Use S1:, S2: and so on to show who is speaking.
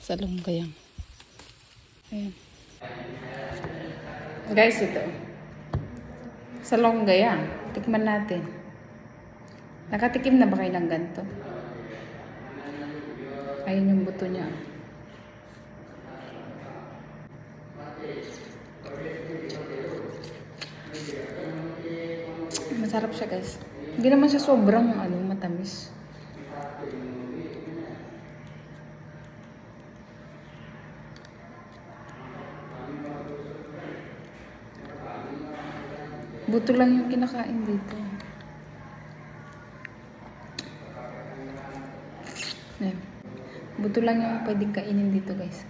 S1: Sa Longgayang. Ayan. Guys, ito. Sa Longgayang. Tikman natin. Nakatikim na ba kayo ng ganito? Ayun yung buto niya. Masarap siya, guys. Hindi naman siya sobrang matamis. Buto lang yung kinakain dito. Ayan. Buto lang yung pwedeng kainin dito, guys.